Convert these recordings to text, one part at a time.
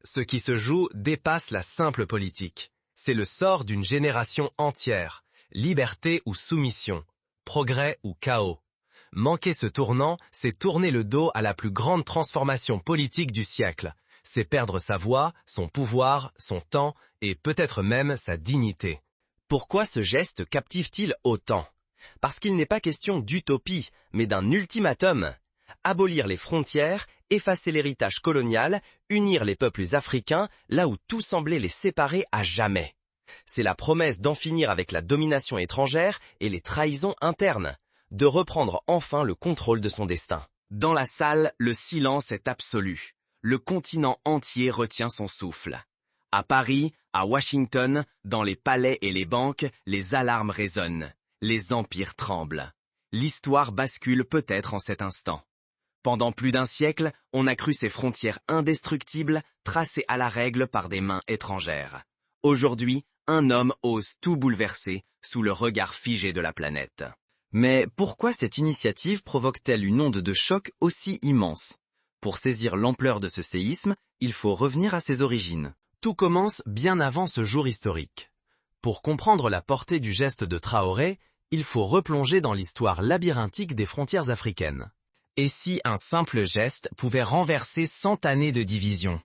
Ce qui se joue dépasse la simple politique. C'est le sort d'une génération entière, liberté ou soumission, progrès ou chaos. Manquer ce tournant, c'est tourner le dos à la plus grande transformation politique du siècle. C'est perdre sa voix, son pouvoir, son temps et peut-être même sa dignité. Pourquoi ce geste captive-t-il autant? Parce qu'il n'est pas question d'utopie, mais d'un ultimatum. Abolir les frontières, effacer l'héritage colonial, unir les peuples africains là où tout semblait les séparer à jamais. C'est la promesse d'en finir avec la domination étrangère et les trahisons internes, de reprendre enfin le contrôle de son destin. Dans la salle, le silence est absolu. Le continent entier retient son souffle. À Paris, à Washington, dans les palais et les banques, les alarmes résonnent. Les empires tremblent. L'histoire bascule peut-être en cet instant. Pendant plus d'un siècle, on a cru ces frontières indestructibles, tracées à la règle par des mains étrangères. Aujourd'hui, un homme ose tout bouleverser sous le regard figé de la planète. Mais pourquoi cette initiative provoque-t-elle une onde de choc aussi immense? Pour saisir l'ampleur de ce séisme, il faut revenir à ses origines. Tout commence bien avant ce jour historique. Pour comprendre la portée du geste de Traoré, il faut replonger dans l'histoire labyrinthique des frontières africaines. Et si un simple geste pouvait renverser 100 années de division?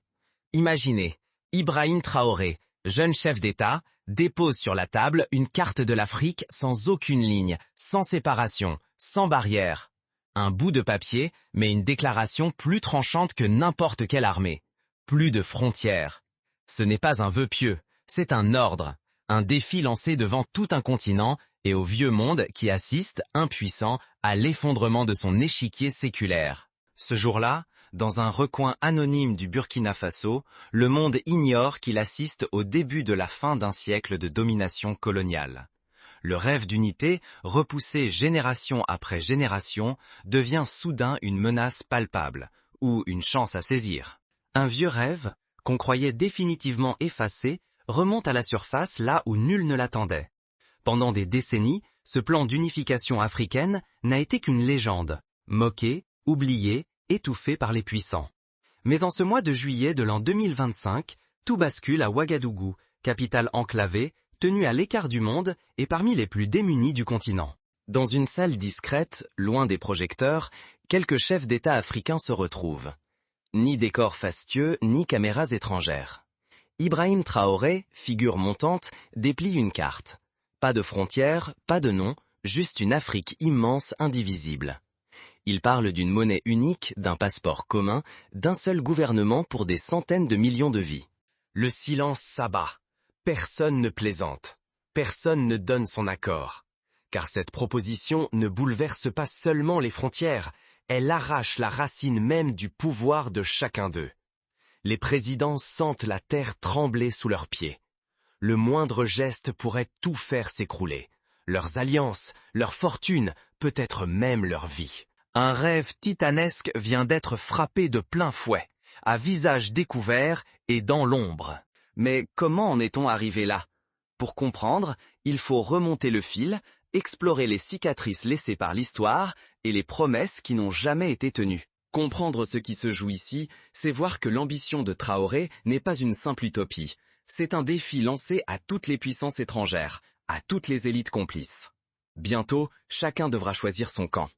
Imaginez, Ibrahim Traoré, jeune chef d'État, dépose sur la table une carte de l'Afrique sans aucune ligne, sans séparation, sans barrière. Un bout de papier, mais une déclaration plus tranchante que n'importe quelle armée. Plus de frontières. Ce n'est pas un vœu pieux, c'est un ordre, un défi lancé devant tout un continent et au vieux monde qui assiste, impuissant, à l'effondrement de son échiquier séculaire. Ce jour-là, dans un recoin anonyme du Burkina Faso, le monde ignore qu'il assiste au début de la fin d'un siècle de domination coloniale. Le rêve d'unité, repoussé génération après génération, devient soudain une menace palpable, ou une chance à saisir. Un vieux rêve, qu'on croyait définitivement effacé, remonte à la surface là où nul ne l'attendait. Pendant des décennies, ce plan d'unification africaine n'a été qu'une légende, moqué, oublié, étouffé par les puissants. Mais en ce mois de juillet de l'an 2025, tout bascule à Ouagadougou, capitale enclavée, tenue à l'écart du monde et parmi les plus démunis du continent. Dans une salle discrète, loin des projecteurs, quelques chefs d'État africains se retrouvent. Ni décor fastueux, ni caméras étrangères. Ibrahim Traoré, figure montante, déplie une carte. Pas de frontières, pas de nom, juste une Afrique immense, indivisible. Il parle d'une monnaie unique, d'un passeport commun, d'un seul gouvernement pour des centaines de millions de vies. Le silence s'abat. Personne ne plaisante. Personne ne donne son accord. Car cette proposition ne bouleverse pas seulement les frontières, elle arrache la racine même du pouvoir de chacun d'eux. Les présidents sentent la terre trembler sous leurs pieds. Le moindre geste pourrait tout faire s'écrouler. Leurs alliances, leur fortune, peut-être même leur vie. Un rêve titanesque vient d'être frappé de plein fouet, à visage découvert et dans l'ombre. Mais comment en est-on arrivé là? Pour comprendre, il faut remonter le fil, explorer les cicatrices laissées par l'histoire et les promesses qui n'ont jamais été tenues. Comprendre ce qui se joue ici, c'est voir que l'ambition de Traoré n'est pas une simple utopie. C'est un défi lancé à toutes les puissances étrangères, à toutes les élites complices. Bientôt, chacun devra choisir son camp.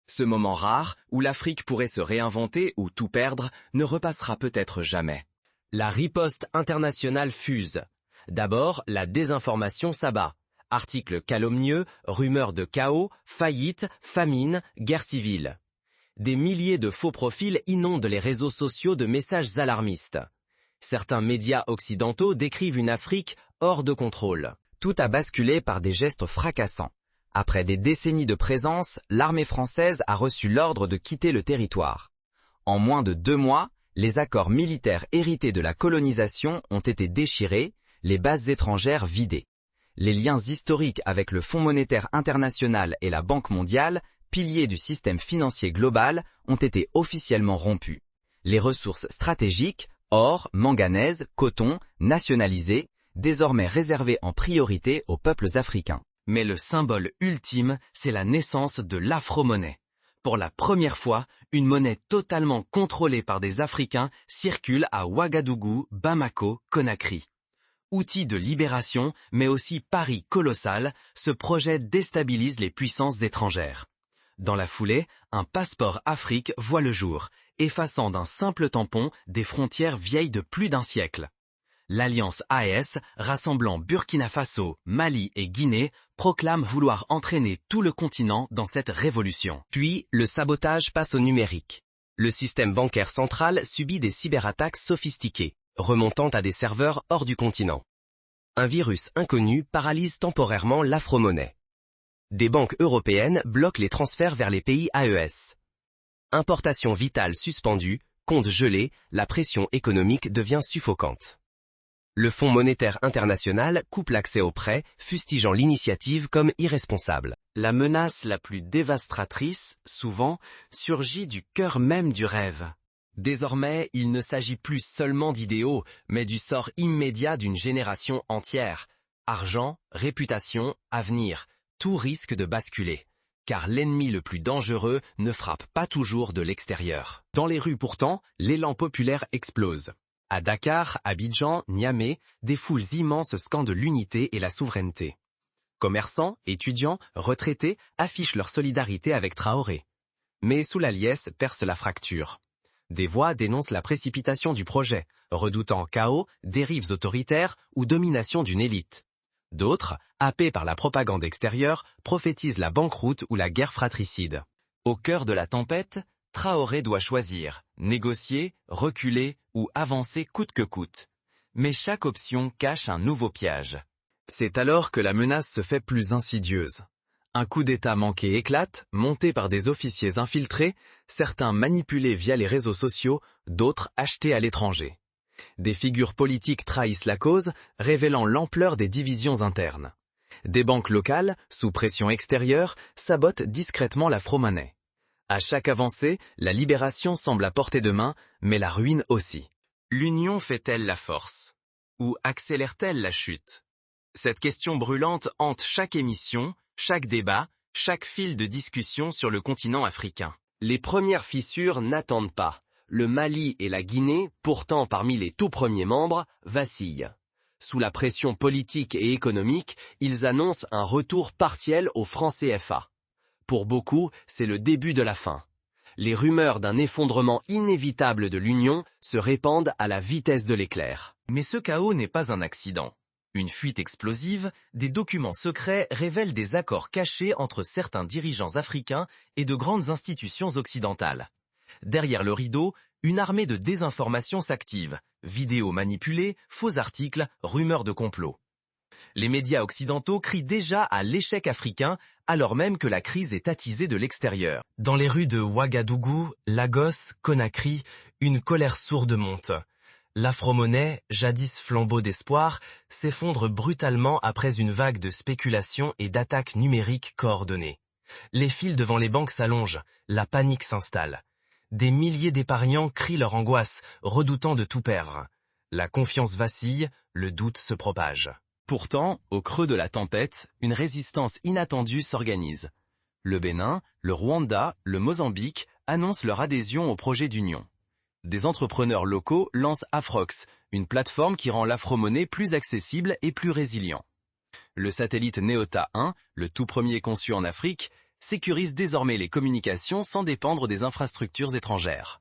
Ce moment rare, où l'Afrique pourrait se réinventer ou tout perdre, ne repassera peut-être jamais. La riposte internationale fuse. D'abord, la désinformation s'abat. Articles calomnieux, rumeurs de chaos, faillites, famine, guerre civile. Des milliers de faux profils inondent les réseaux sociaux de messages alarmistes. Certains médias occidentaux décrivent une Afrique hors de contrôle. Tout a basculé par des gestes fracassants. Après des décennies de présence, l'armée française a reçu l'ordre de quitter le territoire. En moins de 2 mois, les accords militaires hérités de la colonisation ont été déchirés, les bases étrangères vidées. Les liens historiques avec le Fonds monétaire international et la Banque mondiale, piliers du système financier global, ont été officiellement rompus. Les ressources stratégiques, or, manganèse, coton, nationalisées, désormais réservées en priorité aux peuples africains. Mais le symbole ultime, c'est la naissance de l'afro-monnaie. Pour la première fois, une monnaie totalement contrôlée par des Africains circule à Ouagadougou, Bamako, Conakry. Outil de libération, mais aussi pari colossal, ce projet déstabilise les puissances étrangères. Dans la foulée, un passeport Afrique voit le jour, effaçant d'un simple tampon des frontières vieilles de plus d'un siècle. L'alliance AES, rassemblant Burkina Faso, Mali et Guinée, proclame vouloir entraîner tout le continent dans cette révolution. Puis, le sabotage passe au numérique. Le système bancaire central subit des cyberattaques sophistiquées, remontant à des serveurs hors du continent. Un virus inconnu paralyse temporairement l'afro-monnaie. Des banques européennes bloquent les transferts vers les pays AES. Importation vitale suspendue, comptes gelés, la pression économique devient suffocante. Le Fonds monétaire international coupe l'accès aux prêts, fustigeant l'initiative comme irresponsable. La menace la plus dévastatrice, souvent, surgit du cœur même du rêve. Désormais, il ne s'agit plus seulement d'idéaux, mais du sort immédiat d'une génération entière. Argent, réputation, avenir, tout risque de basculer. Car l'ennemi le plus dangereux ne frappe pas toujours de l'extérieur. Dans les rues pourtant, l'élan populaire explose. À Dakar, Abidjan, Niamey, des foules immenses scandent l'unité et la souveraineté. Commerçants, étudiants, retraités affichent leur solidarité avec Traoré. Mais sous la liesse perce la fracture. Des voix dénoncent la précipitation du projet, redoutant chaos, dérives autoritaires ou domination d'une élite. D'autres, happés par la propagande extérieure, prophétisent la banqueroute ou la guerre fratricide. Au cœur de la tempête, Traoré doit choisir, négocier, reculer ou avancer coûte que coûte. Mais chaque option cache un nouveau piège. C'est alors que la menace se fait plus insidieuse. Un coup d'État manqué éclate, monté par des officiers infiltrés, certains manipulés via les réseaux sociaux, d'autres achetés à l'étranger. Des figures politiques trahissent la cause, révélant l'ampleur des divisions internes. Des banques locales, sous pression extérieure, sabotent discrètement l'afro-monnaie. À chaque avancée, la libération semble à portée de main, mais la ruine aussi. L'union fait-elle la force? Ou accélère-t-elle la chute? Cette question brûlante hante chaque émission, chaque débat, chaque fil de discussion sur le continent africain. Les premières fissures n'attendent pas. Le Mali et la Guinée, pourtant parmi les tout premiers membres, vacillent. Sous la pression politique et économique, ils annoncent un retour partiel au franc CFA. Pour beaucoup, c'est le début de la fin. Les rumeurs d'un effondrement inévitable de l'Union se répandent à la vitesse de l'éclair. Mais ce chaos n'est pas un accident. Une fuite explosive, des documents secrets révèlent des accords cachés entre certains dirigeants africains et de grandes institutions occidentales. Derrière le rideau, une armée de désinformation s'active. Vidéos manipulées, faux articles, rumeurs de complot. Les médias occidentaux crient déjà à l'échec africain, alors même que la crise est attisée de l'extérieur. Dans les rues de Ouagadougou, Lagos, Conakry, une colère sourde monte. L'afro-monnaie, jadis flambeau d'espoir, s'effondre brutalement après une vague de spéculation et d'attaques numériques coordonnées. Les files devant les banques s'allongent, la panique s'installe. Des milliers d'épargnants crient leur angoisse, redoutant de tout perdre. La confiance vacille, le doute se propage. Pourtant, au creux de la tempête, une résistance inattendue s'organise. Le Bénin, le Rwanda, le Mozambique annoncent leur adhésion au projet d'union. Des entrepreneurs locaux lancent Afrox, une plateforme qui rend l'afro-monnaie plus accessible et plus résilient. Le satellite Neota 1, le tout premier conçu en Afrique, sécurise désormais les communications sans dépendre des infrastructures étrangères.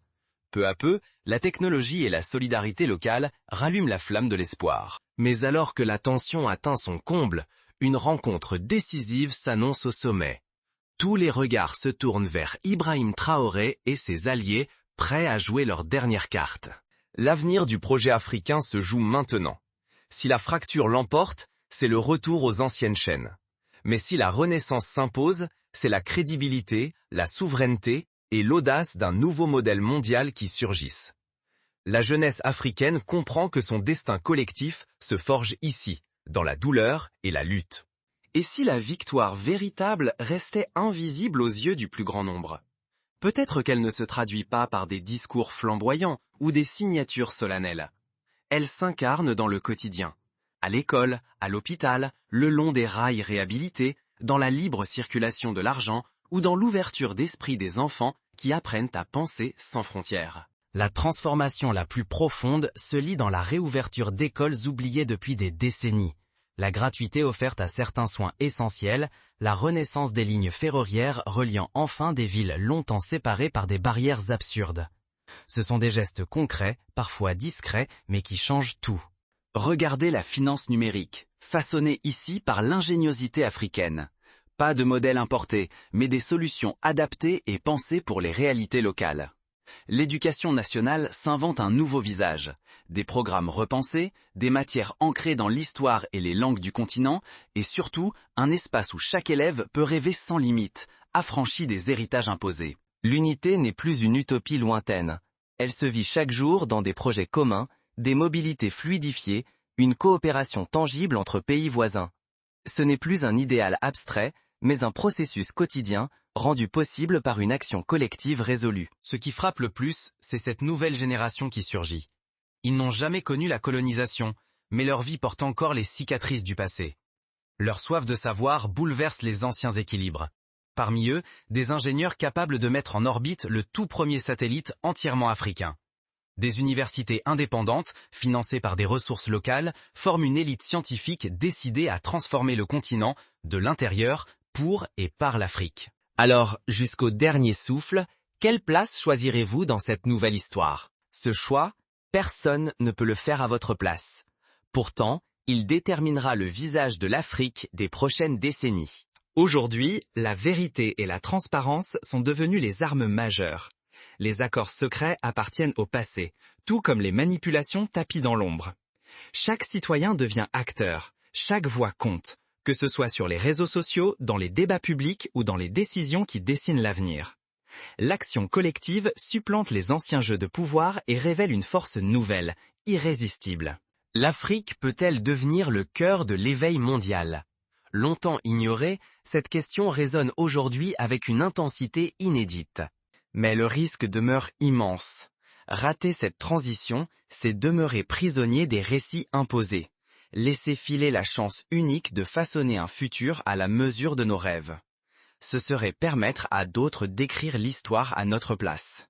Peu à peu, la technologie et la solidarité locale rallument la flamme de l'espoir. Mais alors que la tension atteint son comble, une rencontre décisive s'annonce au sommet. Tous les regards se tournent vers Ibrahim Traoré et ses alliés, prêts à jouer leur dernière carte. L'avenir du projet africain se joue maintenant. Si la fracture l'emporte, c'est le retour aux anciennes chaînes. Mais si la renaissance s'impose, c'est la crédibilité, la souveraineté et l'audace d'un nouveau modèle mondial qui surgissent. La jeunesse africaine comprend que son destin collectif se forge ici, dans la douleur et la lutte. Et si la victoire véritable restait invisible aux yeux du plus grand nombre? Peut-être qu'elle ne se traduit pas par des discours flamboyants ou des signatures solennelles. Elle s'incarne dans le quotidien, à l'école, à l'hôpital, le long des rails réhabilités, dans la libre circulation de l'argent, ou dans l'ouverture d'esprit des enfants qui apprennent à penser sans frontières. La transformation la plus profonde se lit dans la réouverture d'écoles oubliées depuis des décennies, la gratuité offerte à certains soins essentiels, la renaissance des lignes ferroviaires reliant enfin des villes longtemps séparées par des barrières absurdes. Ce sont des gestes concrets, parfois discrets, mais qui changent tout. Regardez la finance numérique, façonnée ici par l'ingéniosité africaine. Pas de modèle importé, mais des solutions adaptées et pensées pour les réalités locales. L'éducation nationale s'invente un nouveau visage, des programmes repensés, des matières ancrées dans l'histoire et les langues du continent, et surtout un espace où chaque élève peut rêver sans limite, affranchi des héritages imposés. L'unité n'est plus une utopie lointaine. Elle se vit chaque jour dans des projets communs, des mobilités fluidifiées, une coopération tangible entre pays voisins. Ce n'est plus un idéal abstrait, mais un processus quotidien, rendu possible par une action collective résolue. Ce qui frappe le plus, c'est cette nouvelle génération qui surgit. Ils n'ont jamais connu la colonisation, mais leur vie porte encore les cicatrices du passé. Leur soif de savoir bouleverse les anciens équilibres. Parmi eux, des ingénieurs capables de mettre en orbite le tout premier satellite entièrement africain. Des universités indépendantes, financées par des ressources locales, forment une élite scientifique décidée à transformer le continent de l'intérieur pour et par l'Afrique. Alors, jusqu'au dernier souffle, quelle place choisirez-vous dans cette nouvelle histoire? Ce choix, personne ne peut le faire à votre place. Pourtant, il déterminera le visage de l'Afrique des prochaines décennies. Aujourd'hui, la vérité et la transparence sont devenues les armes majeures. Les accords secrets appartiennent au passé, tout comme les manipulations tapies dans l'ombre. Chaque citoyen devient acteur, chaque voix compte, que ce soit sur les réseaux sociaux, dans les débats publics ou dans les décisions qui dessinent l'avenir. L'action collective supplante les anciens jeux de pouvoir et révèle une force nouvelle, irrésistible. L'Afrique peut-elle devenir le cœur de l'éveil mondial? Longtemps ignorée, cette question résonne aujourd'hui avec une intensité inédite. Mais le risque demeure immense. Rater cette transition, c'est demeurer prisonnier des récits imposés. Laisser filer la chance unique de façonner un futur à la mesure de nos rêves. Ce serait permettre à d'autres d'écrire l'histoire à notre place.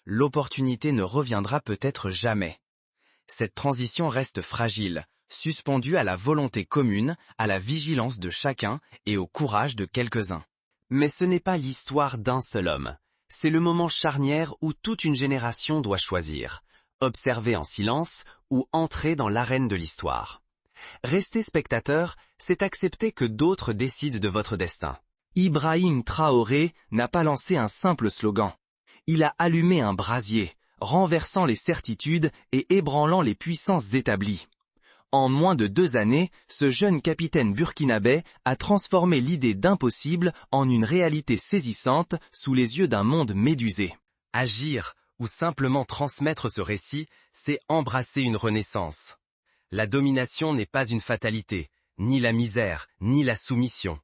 L'opportunité ne reviendra peut-être jamais. Cette transition reste fragile, suspendue à la volonté commune, à la vigilance de chacun et au courage de quelques-uns. Mais ce n'est pas l'histoire d'un seul homme. C'est le moment charnière où toute une génération doit choisir, observer en silence ou entrer dans l'arène de l'histoire. Rester spectateur, c'est accepter que d'autres décident de votre destin. Ibrahim Traoré n'a pas lancé un simple slogan. Il a allumé un brasier, renversant les certitudes et ébranlant les puissances établies. En moins de 2 années, ce jeune capitaine burkinabé a transformé l'idée d'impossible en une réalité saisissante sous les yeux d'un monde médusé. Agir, ou simplement transmettre ce récit, c'est embrasser une renaissance. La domination n'est pas une fatalité, ni la misère, ni la soumission.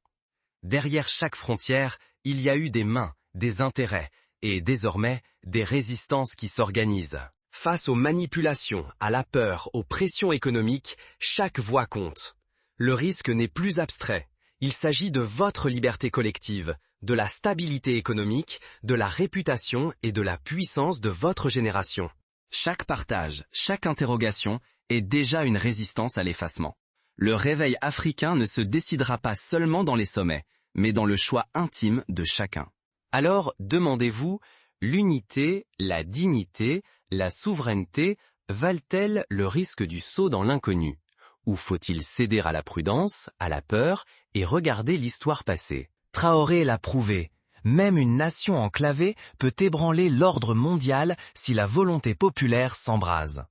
Derrière chaque frontière, il y a eu des mains, des intérêts, et désormais, des résistances qui s'organisent. Face aux manipulations, à la peur, aux pressions économiques, chaque voix compte. Le risque n'est plus abstrait. Il s'agit de votre liberté collective, de la stabilité économique, de la réputation et de la puissance de votre génération. Chaque partage, chaque interrogation est déjà une résistance à l'effacement. Le réveil africain ne se décidera pas seulement dans les sommets, mais dans le choix intime de chacun. Alors, demandez-vous, l'unité, la dignité, la souveraineté valent-elles le risque du saut dans l'inconnu? Ou faut-il céder à la prudence, à la peur et regarder l'histoire passée? Traoré l'a prouvé. Même une nation enclavée peut ébranler l'ordre mondial si la volonté populaire s'embrase.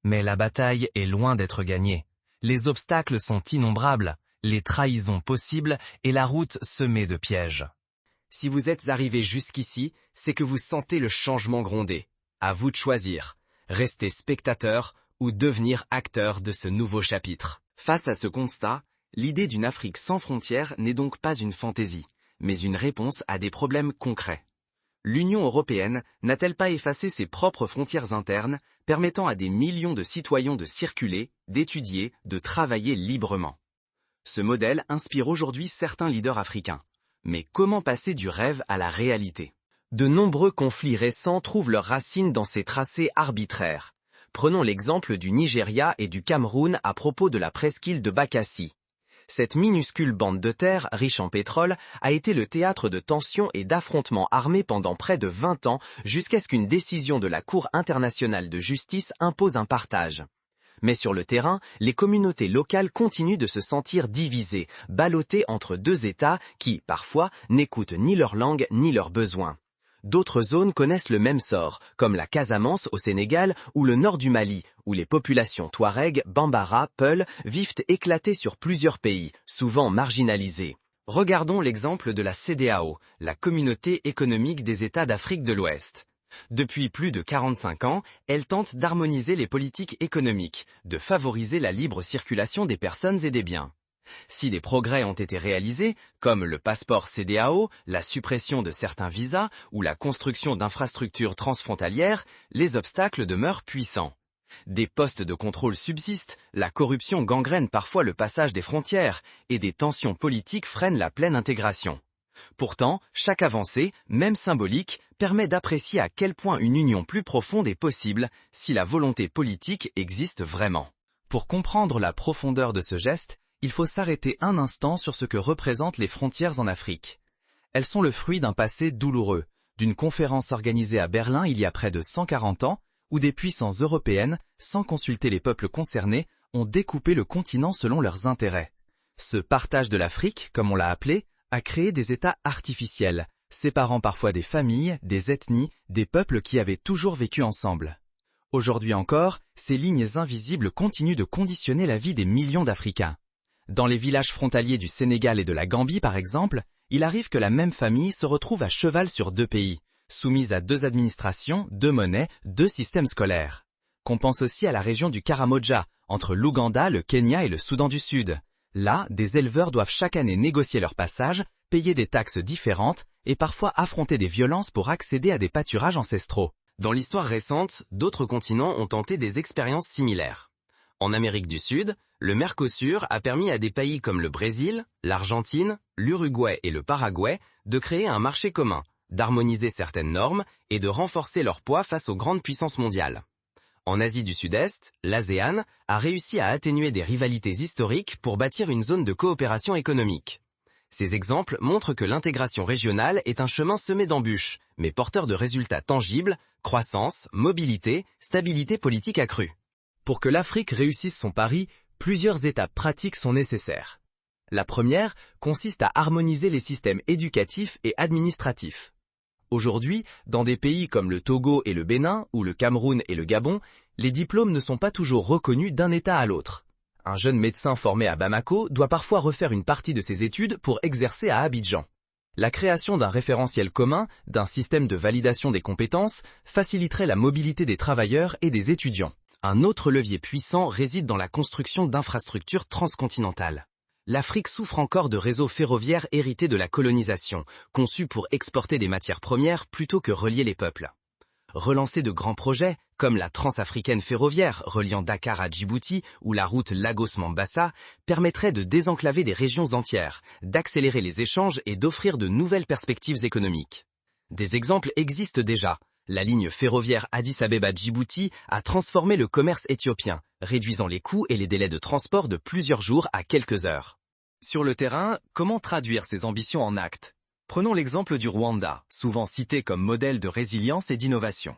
Mais la bataille est loin d'être gagnée. Les obstacles sont innombrables, les trahisons possibles et la route semée de pièges. Si vous êtes arrivé jusqu'ici, c'est que vous sentez le changement gronder. À vous de choisir. Rester spectateur ou devenir acteur de ce nouveau chapitre. Face à ce constat, l'idée d'une Afrique sans frontières n'est donc pas une fantaisie, mais une réponse à des problèmes concrets. L'Union européenne n'a-t-elle pas effacé ses propres frontières internes, permettant à des millions de citoyens de circuler, d'étudier, de travailler librement? Ce modèle inspire aujourd'hui certains leaders africains. Mais comment passer du rêve à la réalité? De nombreux conflits récents trouvent leurs racines dans ces tracés arbitraires. Prenons l'exemple du Nigeria et du Cameroun à propos de la presqu'île de Bakassi. Cette minuscule bande de terre, riche en pétrole, a été le théâtre de tensions et d'affrontements armés pendant près de 20 ans, jusqu'à ce qu'une décision de la Cour internationale de justice impose un partage. Mais sur le terrain, les communautés locales continuent de se sentir divisées, ballottées entre deux États qui, parfois, n'écoutent ni leur langue ni leurs besoins. D'autres zones connaissent le même sort, comme la Casamance au Sénégal ou le nord du Mali, où les populations Touareg, Bambara, Peul vivent éclatées sur plusieurs pays, souvent marginalisés. Regardons l'exemple de la CEDEAO, la Communauté économique des États d'Afrique de l'Ouest. Depuis plus de 45 ans, elle tente d'harmoniser les politiques économiques, de favoriser la libre circulation des personnes et des biens. Si des progrès ont été réalisés, comme le passeport CEDEAO, la suppression de certains visas ou la construction d'infrastructures transfrontalières, les obstacles demeurent puissants. Des postes de contrôle subsistent, la corruption gangrène parfois le passage des frontières et des tensions politiques freinent la pleine intégration. Pourtant, chaque avancée, même symbolique, permet d'apprécier à quel point une union plus profonde est possible si la volonté politique existe vraiment. Pour comprendre la profondeur de ce geste, il faut s'arrêter un instant sur ce que représentent les frontières en Afrique. Elles sont le fruit d'un passé douloureux, d'une conférence organisée à Berlin il y a près de 140 ans, où des puissances européennes, sans consulter les peuples concernés, ont découpé le continent selon leurs intérêts. Ce partage de l'Afrique, comme on l'a appelé, a créé des États artificiels, séparant parfois des familles, des ethnies, des peuples qui avaient toujours vécu ensemble. Aujourd'hui encore, ces lignes invisibles continuent de conditionner la vie des millions d'Africains. Dans les villages frontaliers du Sénégal et de la Gambie par exemple, il arrive que la même famille se retrouve à cheval sur deux pays, soumise à deux administrations, deux monnaies, deux systèmes scolaires. Qu'on pense aussi à la région du Karamoja, entre l'Ouganda, le Kenya et le Soudan du Sud. Là, des éleveurs doivent chaque année négocier leur passage, payer des taxes différentes et parfois affronter des violences pour accéder à des pâturages ancestraux. Dans l'histoire récente, d'autres continents ont tenté des expériences similaires. En Amérique du Sud, le Mercosur a permis à des pays comme le Brésil, l'Argentine, l'Uruguay et le Paraguay de créer un marché commun, d'harmoniser certaines normes et de renforcer leur poids face aux grandes puissances mondiales. En Asie du Sud-Est, l'ASEAN a réussi à atténuer des rivalités historiques pour bâtir une zone de coopération économique. Ces exemples montrent que l'intégration régionale est un chemin semé d'embûches, mais porteur de résultats tangibles, croissance, mobilité, stabilité politique accrue. Pour que l'Afrique réussisse son pari, plusieurs étapes pratiques sont nécessaires. La première consiste à harmoniser les systèmes éducatifs et administratifs. Aujourd'hui, dans des pays comme le Togo et le Bénin, ou le Cameroun et le Gabon, les diplômes ne sont pas toujours reconnus d'un État à l'autre. Un jeune médecin formé à Bamako doit parfois refaire une partie de ses études pour exercer à Abidjan. La création d'un référentiel commun, d'un système de validation des compétences, faciliterait la mobilité des travailleurs et des étudiants. Un autre levier puissant réside dans la construction d'infrastructures transcontinentales. L'Afrique souffre encore de réseaux ferroviaires hérités de la colonisation, conçus pour exporter des matières premières plutôt que relier les peuples. Relancer de grands projets, comme la transafricaine ferroviaire reliant Dakar à Djibouti ou la route Lagos-Mombasa, permettrait de désenclaver des régions entières, d'accélérer les échanges et d'offrir de nouvelles perspectives économiques. Des exemples existent déjà. La ligne ferroviaire Addis Abeba-Djibouti a transformé le commerce éthiopien, réduisant les coûts et les délais de transport de plusieurs jours à quelques heures. Sur le terrain, comment traduire ces ambitions en actes? Prenons l'exemple du Rwanda, souvent cité comme modèle de résilience et d'innovation.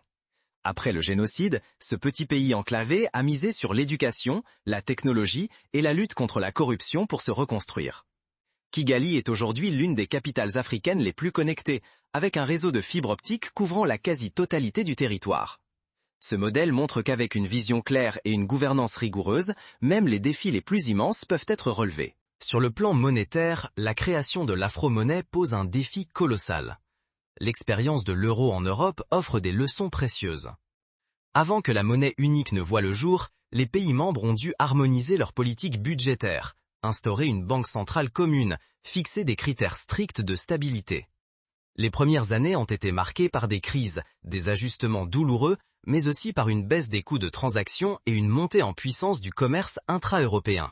Après le génocide, ce petit pays enclavé a misé sur l'éducation, la technologie et la lutte contre la corruption pour se reconstruire. Kigali est aujourd'hui l'une des capitales africaines les plus connectées, avec un réseau de fibres optiques couvrant la quasi-totalité du territoire. Ce modèle montre qu'avec une vision claire et une gouvernance rigoureuse, même les défis les plus immenses peuvent être relevés. Sur le plan monétaire, la création de l'afro-monnaie pose un défi colossal. L'expérience de l'euro en Europe offre des leçons précieuses. Avant que la monnaie unique ne voie le jour, les pays membres ont dû harmoniser leur politique budgétaire, instaurer une banque centrale commune, fixer des critères stricts de stabilité. Les premières années ont été marquées par des crises, des ajustements douloureux, mais aussi par une baisse des coûts de transaction et une montée en puissance du commerce intra-européen.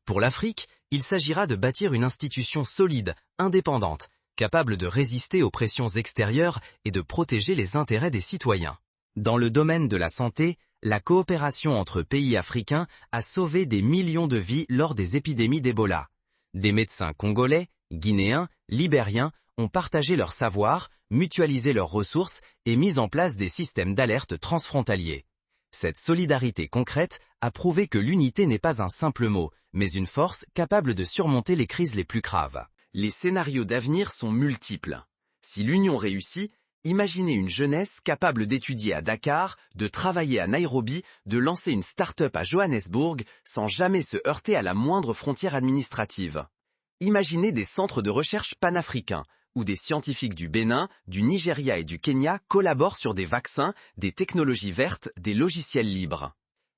Pour l'Afrique, il s'agira de bâtir une institution solide, indépendante, capable de résister aux pressions extérieures et de protéger les intérêts des citoyens. Dans le domaine de la santé, la coopération entre pays africains a sauvé des millions de vies lors des épidémies d'Ebola. Des médecins congolais, guinéens, libériens ont partagé leur savoir, mutualisé leurs ressources et mis en place des systèmes d'alerte transfrontaliers. Cette solidarité concrète a prouvé que l'unité n'est pas un simple mot, mais une force capable de surmonter les crises les plus graves. Les scénarios d'avenir sont multiples. Si l'union réussit, imaginez une jeunesse capable d'étudier à Dakar, de travailler à Nairobi, de lancer une start-up à Johannesburg sans jamais se heurter à la moindre frontière administrative. Imaginez des centres de recherche panafricains, où des scientifiques du Bénin, du Nigeria et du Kenya collaborent sur des vaccins, des technologies vertes, des logiciels libres.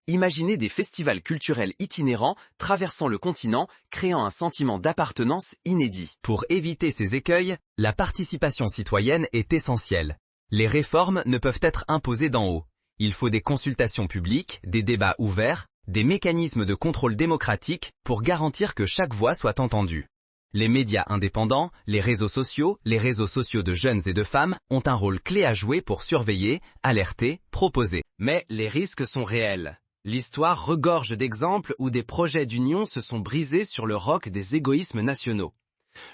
Imaginez des festivals culturels itinérants traversant le continent, créant un sentiment d'appartenance inédit. Pour éviter ces écueils, la participation citoyenne est essentielle. Les réformes ne peuvent être imposées d'en haut. Il faut des consultations publiques, des débats ouverts, des mécanismes de contrôle démocratique pour garantir que chaque voix soit entendue. Les médias indépendants, les réseaux sociaux de jeunes et de femmes ont un rôle clé à jouer pour surveiller, alerter, proposer. Mais les risques sont réels. L'histoire regorge d'exemples où des projets d'union se sont brisés sur le roc des égoïsmes nationaux.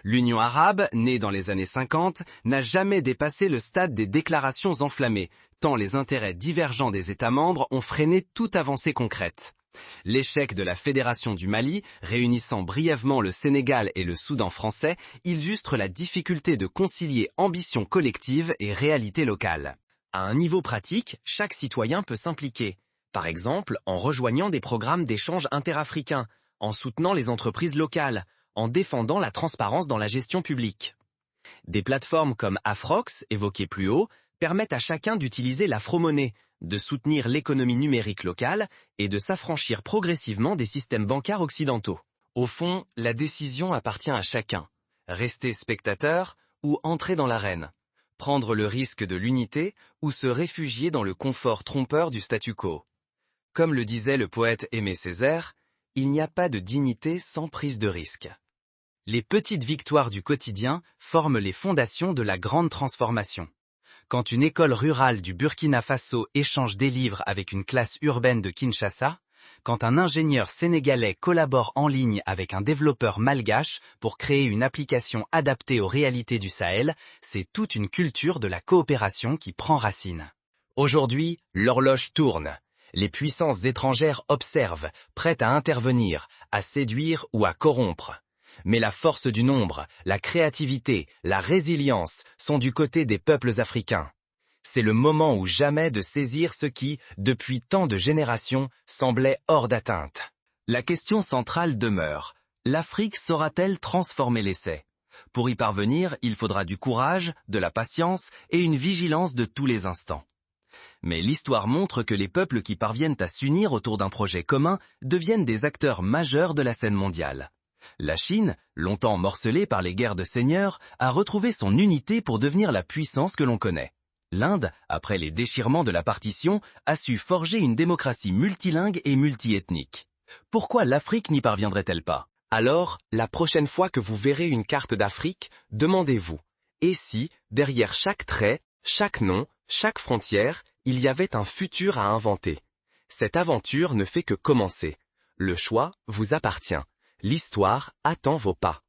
L'Union arabe, née dans les années 50, n'a jamais dépassé le stade des déclarations enflammées, tant les intérêts divergents des États membres ont freiné toute avancée concrète. L'échec de la Fédération du Mali, réunissant brièvement le Sénégal et le Soudan français, illustre la difficulté de concilier ambition collective et réalité locale. À un niveau pratique, chaque citoyen peut s'impliquer. Par exemple, en rejoignant des programmes d'échange interafricains, en soutenant les entreprises locales, en défendant la transparence dans la gestion publique. Des plateformes comme Afrox, évoquées plus haut, permettent à chacun d'utiliser l'afro-monnaie, de soutenir l'économie numérique locale et de s'affranchir progressivement des systèmes bancaires occidentaux. Au fond, la décision appartient à chacun. Rester spectateur ou entrer dans l'arène. Prendre le risque de l'unité ou se réfugier dans le confort trompeur du statu quo. Comme le disait le poète Aimé Césaire, il n'y a pas de dignité sans prise de risque. Les petites victoires du quotidien forment les fondations de la grande transformation. Quand une école rurale du Burkina Faso échange des livres avec une classe urbaine de Kinshasa, quand un ingénieur sénégalais collabore en ligne avec un développeur malgache pour créer une application adaptée aux réalités du Sahel, c'est toute une culture de la coopération qui prend racine. Aujourd'hui, l'horloge tourne. Les puissances étrangères observent, prêtes à intervenir, à séduire ou à corrompre. Mais la force du nombre, la créativité, la résilience sont du côté des peuples africains. C'est le moment ou jamais de saisir ce qui, depuis tant de générations, semblait hors d'atteinte. La question centrale demeure. L'Afrique saura-t-elle transformer l'essai? Pour y parvenir, il faudra du courage, de la patience et une vigilance de tous les instants. Mais l'histoire montre que les peuples qui parviennent à s'unir autour d'un projet commun deviennent des acteurs majeurs de la scène mondiale. La Chine, longtemps morcelée par les guerres de seigneurs, a retrouvé son unité pour devenir la puissance que l'on connaît. L'Inde, après les déchirements de la partition, a su forger une démocratie multilingue et multiethnique. Pourquoi l'Afrique n'y parviendrait-elle pas? Alors, la prochaine fois que vous verrez une carte d'Afrique, demandez-vous, et si, derrière chaque trait, chaque nom, chaque frontière, il y avait un futur à inventer? Cette aventure ne fait que commencer. Le choix vous appartient. L'histoire attend vos pas.